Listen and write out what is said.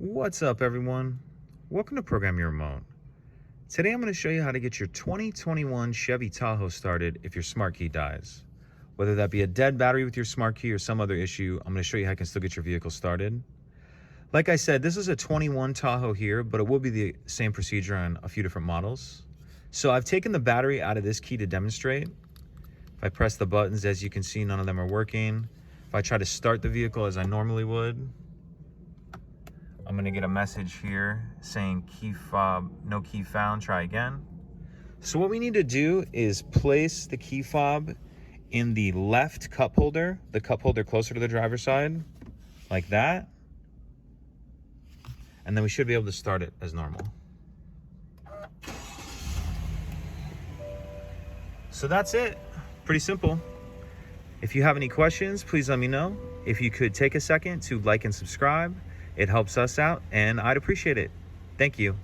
What's up, everyone? Welcome to Program Your Remote. Today I'm going to show you how to get your 2021 Chevy Tahoe started if your smart key dies. Whether that be a dead battery with your smart key or some other issue, I'm going to show you how you can still get your vehicle started. Like I said, this is a 21 Tahoe here, but it will be the same procedure on a few different models. So I've taken the battery out of this key to demonstrate. If I press the buttons, as you can see, none of them are working. If I try to start the vehicle as I normally would, I'm going to get a message here saying key fob, no key found, try again. So what we need to do is place the key fob in the left cup holder, the cup holder closer to the driver's side, like that. And then we should be able to start it as normal. So that's it. Pretty simple. If you have any questions, please let me know. If you could take a second to like and subscribe, it helps us out and I'd appreciate it. Thank you.